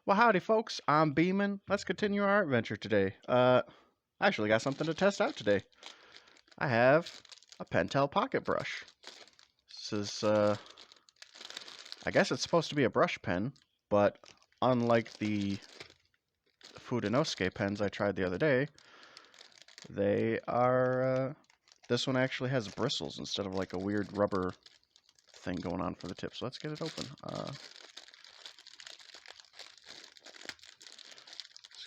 Well, howdy, folks. I'm Beeman. Let's continue our art venture today. I actually got something to test out today. I have a Pentel Pocket Brush. This is, I guess it's supposed to be a brush pen, but unlike the Fudenosuke pens I tried the other day, they are, this one actually has bristles instead of like a weird rubber thing going on for the tip. So let's get it open.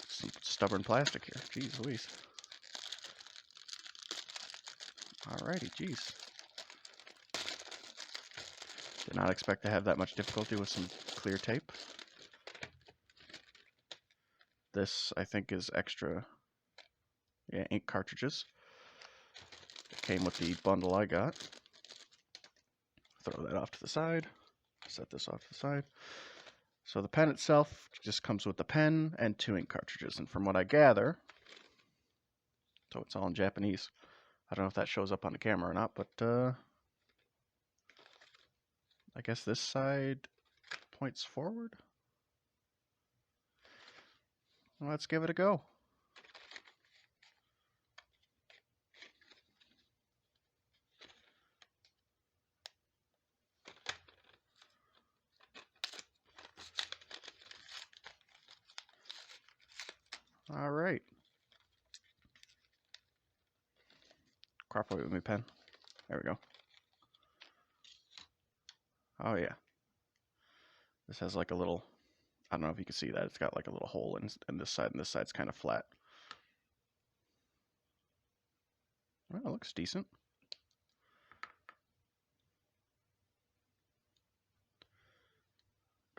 Some stubborn plastic here. Jeez Louise. Alrighty, jeez. Did not expect to have that much difficulty with some clear tape. This, I think, is extra ink cartridges. It came with the bundle I got. Throw that off to the side. Set this off to the side. So the pen itself just comes with the pen and 2 ink cartridges. And from what I gather, so it's all in Japanese. I don't know if that shows up on the camera or not, but I guess this side points forward. Let's give it a go. All right. Cooperate with me, pen. There we go. Oh yeah. This has like a little, I don't know if you can see that. It's got like a little hole in this side, and this side's kind of flat. Well, it looks decent.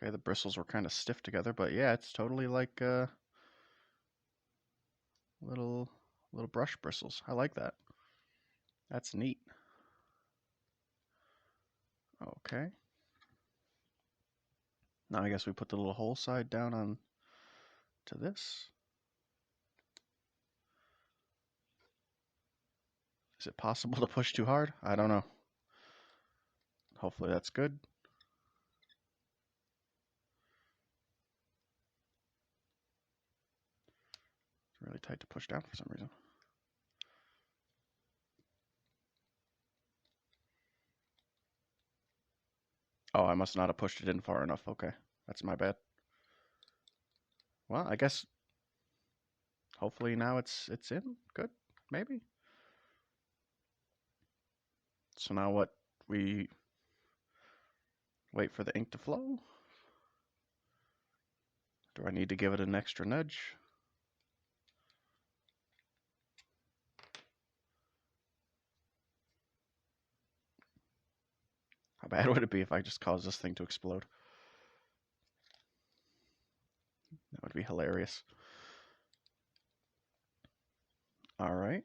Okay, the bristles were kind of stiff together, but yeah, it's totally like little brush bristles. I like that. That's neat. Okay. Now I guess we put the little hole side down on to this. Is it possible to push too hard? I don't know. Hopefully that's good. It's really tight to push down for some reason. Oh, I must not have pushed it in far enough. Okay, that's my bad. Well, I guess hopefully now it's in. Good, maybe. So now what? We wait for the ink to flow? Do I need to give it an extra nudge? How bad would it be if I just caused this thing to explode? That would be hilarious. All right.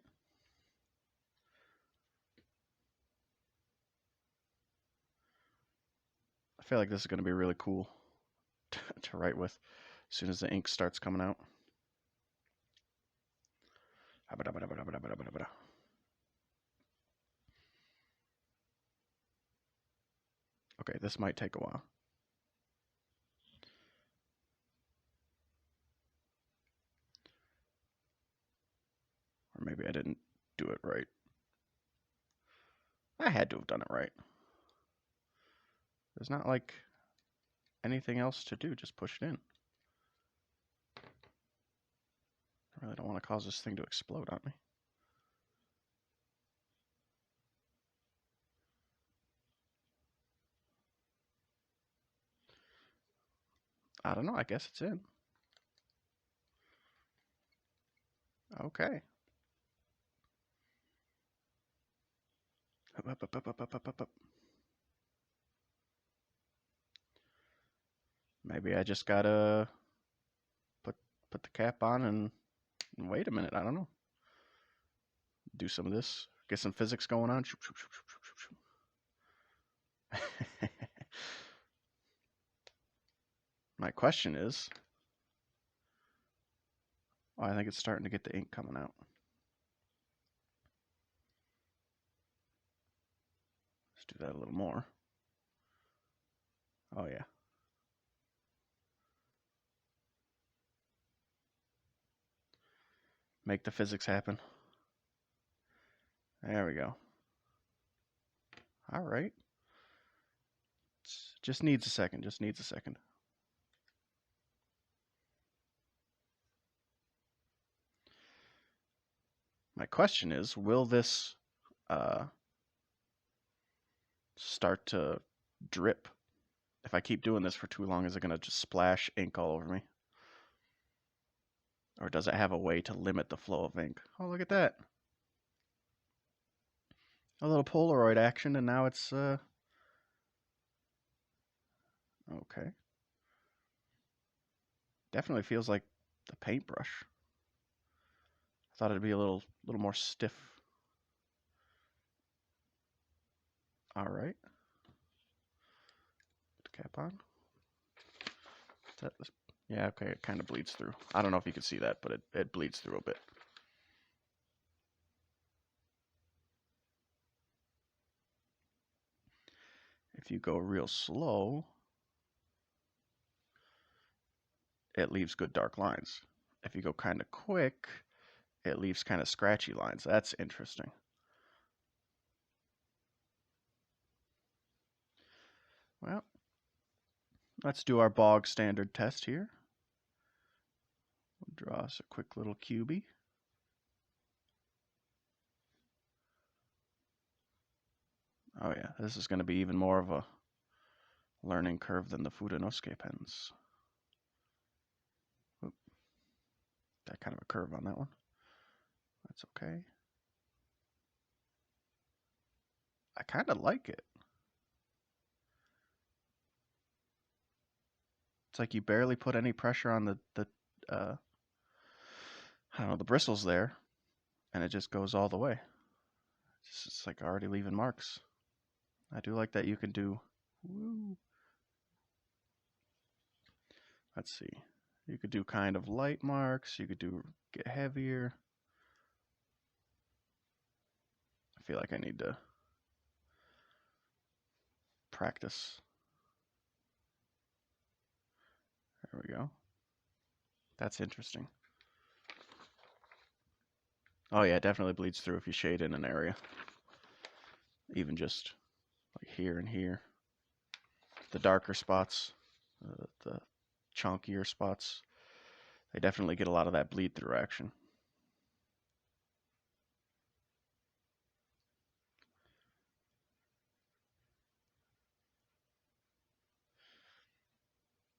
I feel like this is going to be really cool to write with as soon as the ink starts coming out. Okay, this might take a while. Or maybe I didn't do it right. I had to have done it right. There's not like anything else to do, just push it in. I really don't want to cause this thing to explode on me. I don't know, I guess it's in. Okay. Up, up, up, up, up, up, up, up. Maybe I just gotta put the cap on and wait a minute. I don't know. Do some of this. Get some physics going on. My question is, oh, I think it's starting to get the ink coming out. Let's do that a little more. Oh yeah. make the physics happen. There we go. All right. Just needs a second. Just needs a second. My question is, will this start to drip? If I keep doing this for too long, is it going to just splash ink all over me? Or does it have a way to limit the flow of ink? Oh, look at that. A little Polaroid action, and now it's, okay. Definitely feels like the paintbrush. I thought it'd be a little more stiff. All right. Put the cap on. Yeah, okay, it kind of bleeds through. I don't know if you can see that, but it bleeds through a bit. If you go real slow, it leaves good dark lines. If you go kind of quick, it leaves kind of scratchy lines. That's interesting. Well, let's do our bog standard test here. We'll draw us a quick little cubie. Oh yeah, this is going to be even more of a learning curve than the Fudenosuke pens. Oop. That kind of a curve on that one. That's okay. I kind of like it. It's like you barely put any pressure on the I don't know, the bristles there, and it just goes all the way. It's like already leaving marks. I do like that you can do. Woo. Let's see. You could do kind of light marks. You could get heavier. I feel like I need to practice. There we go. That's interesting. Oh yeah, it definitely bleeds through if you shade in an area. Even just like here and here. The darker spots, the chunkier spots, they definitely get a lot of that bleed through action.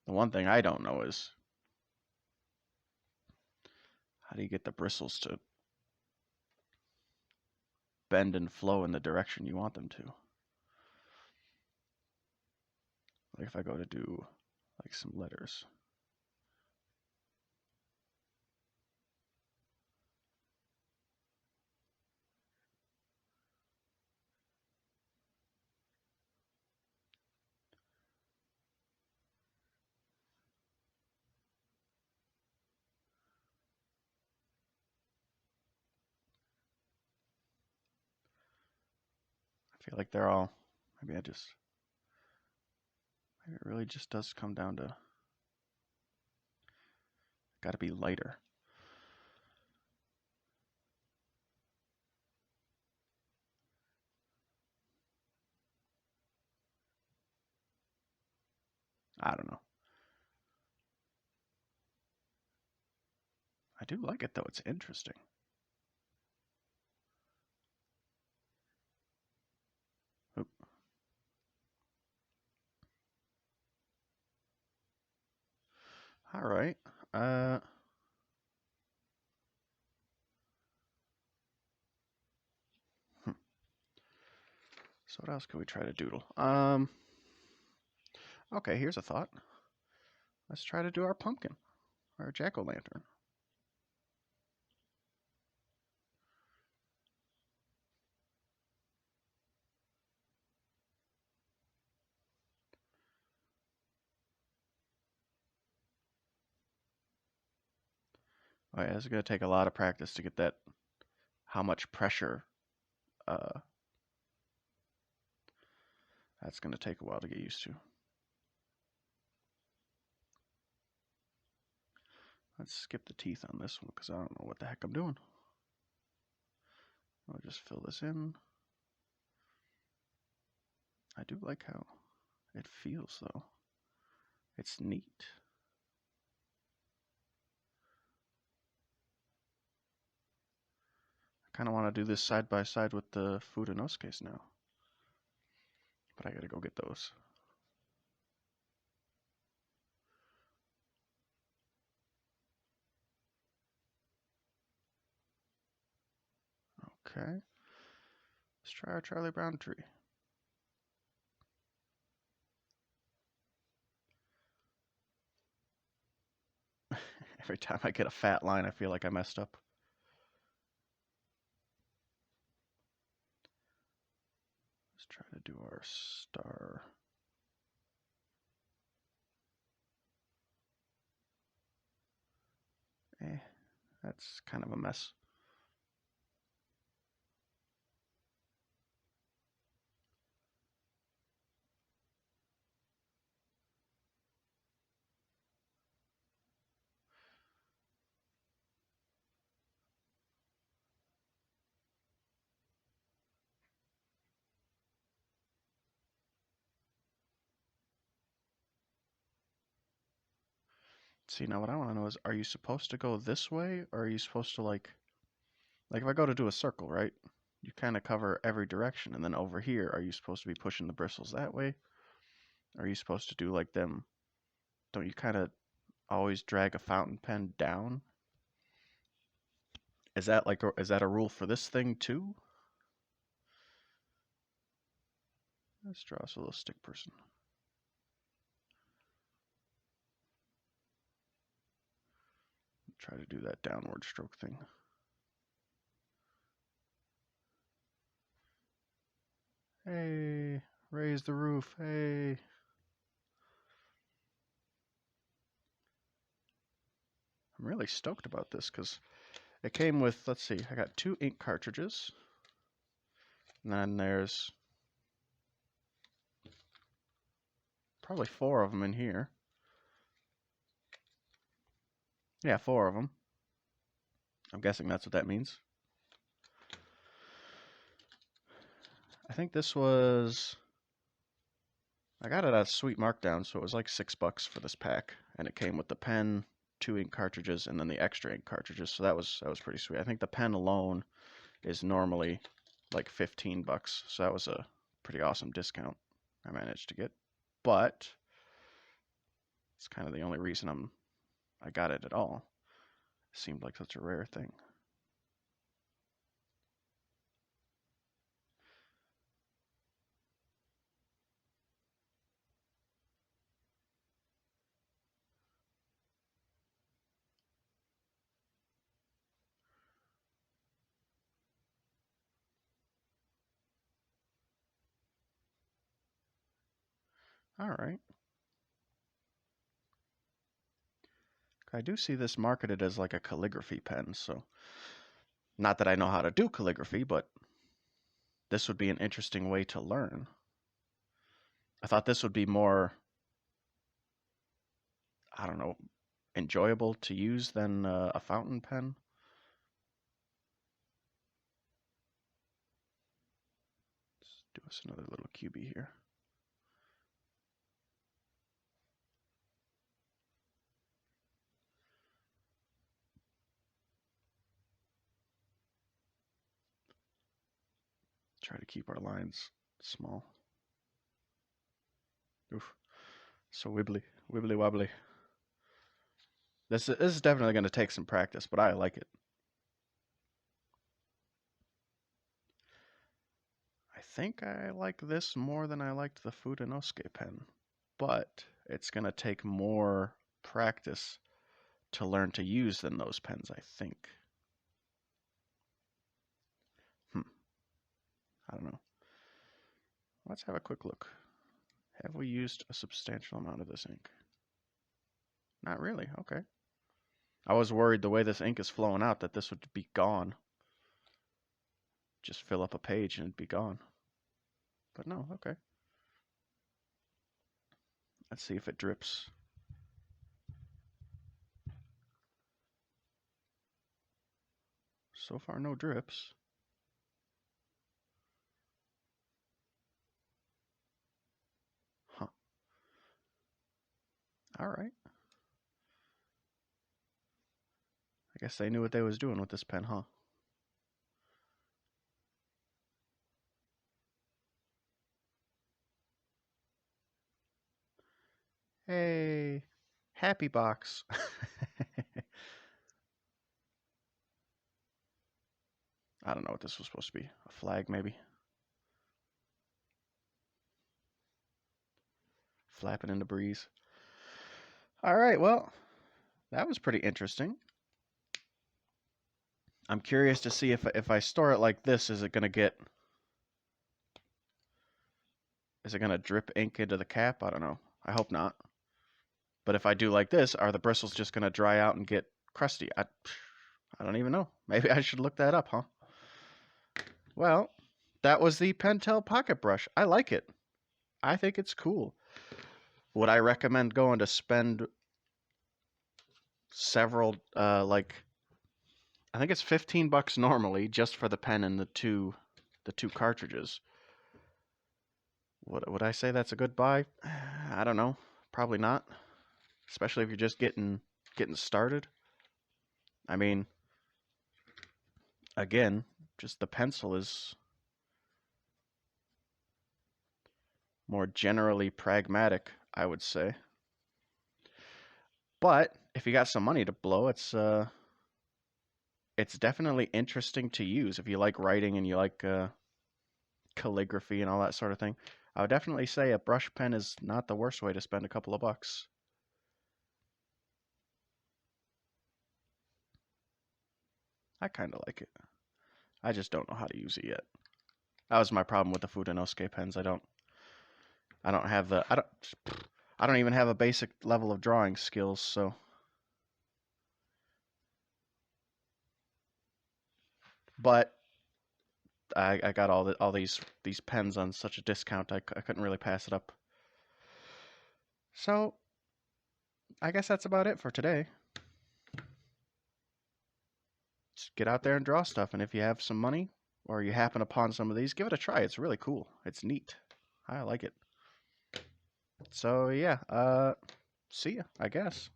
The one thing I don't know is how do you get the bristles to bend and flow in the direction you want them to? Like if I go to do like some letters. I feel like they're all, maybe it really just does come down to, got to be lighter. I don't know. I do like it though, it's interesting. Oop. All right. So what else can we try to doodle? Okay, here's a thought. Let's try to do our pumpkin, our jack-o'-lantern. Oh yeah, it's gonna take a lot of practice to get that, how much pressure, that's gonna take a while to get used to. Let's skip the teeth on this one because I don't know what the heck I'm doing. I'll just fill this in. I do like how it feels though. It's neat. I kind of want to do this side by side with the food and case now. But I gotta go get those. Okay. Let's try our Charlie Brown tree. Every time I get a fat line, I feel like I messed up. Let's try to do our star. That's kind of a mess. See, now what I want to know is, are you supposed to go this way, or are you supposed to like if I go to do a circle, right? You kind of cover every direction, and then over here, are you supposed to be pushing the bristles that way? Or are you supposed to do like them? Don't you kind of always drag a fountain pen down? Is that is that a rule for this thing too? Let's draw us a little stick person. Try to do that downward stroke thing. Hey, raise the roof, hey. I'm really stoked about this because it came with, let's see, I got 2 ink cartridges. And then there's probably 4 of them in here. Yeah, 4 of them. I'm guessing that's what that means. I think this was, I got it at Sweet Markdown, so it was like $6 for this pack, and it came with the pen, 2 ink cartridges, and then the extra ink cartridges. So that was pretty sweet. I think the pen alone is normally like $15, so that was a pretty awesome discount I managed to get. But it's kind of the only reason I got it at all. It seemed like such a rare thing. All right. I do see this marketed as like a calligraphy pen, so not that I know how to do calligraphy, but this would be an interesting way to learn. I thought this would be more, I don't know, enjoyable to use than a fountain pen. Let's do us another little QB here. Try to keep our lines small. Oof, so wibbly wobbly. This is definitely going to take some practice, but I like it. I think I like this more than I liked the Fudenosuke pen, but it's going to take more practice to learn to use than those pens, I think. I don't know. Let's have a quick look. Have we used a substantial amount of this ink? Not really, okay. I was worried the way this ink is flowing out that this would be gone. Just fill up a page and it'd be gone. But no, okay. Let's see if it drips. So far, no drips. Huh. All right. I guess they knew what they was doing with this pen, huh? Hey, happy box. I don't know what this was supposed to be. A flag, maybe. Flapping in the breeze. All right, well, that was pretty interesting. I'm curious to see if I store it like this, is it gonna drip ink into the cap? I don't know. I hope not. But if I do like this, are the bristles just gonna dry out and get crusty? I don't even know. Maybe I should look that up, huh? Well, that was the Pentel Pocket Brush. I like it. I think it's cool. Would I recommend going to spend several like I think it's 15 bucks normally just for the pen and the two cartridges. Would I say that's a good buy? I don't know. Probably not, especially if you're just getting started. I mean, again, just the pencil is more generally pragmatic, I would say. But if you got some money to blow, it's definitely interesting to use if you like writing and you like calligraphy and all that sort of thing. I would definitely say a brush pen is not the worst way to spend a couple of bucks. I kind of like it. I just don't know how to use it yet. That was my problem with the Fudenosuke pens. I don't have I don't even have a basic level of drawing skills, so but I got all these pens on such a discount. I couldn't really pass it up. So, I guess that's about it for today. Just get out there and draw stuff, and if you have some money or you happen upon some of these, give it a try. It's really cool. It's neat. I like it. So, yeah, see ya, I guess.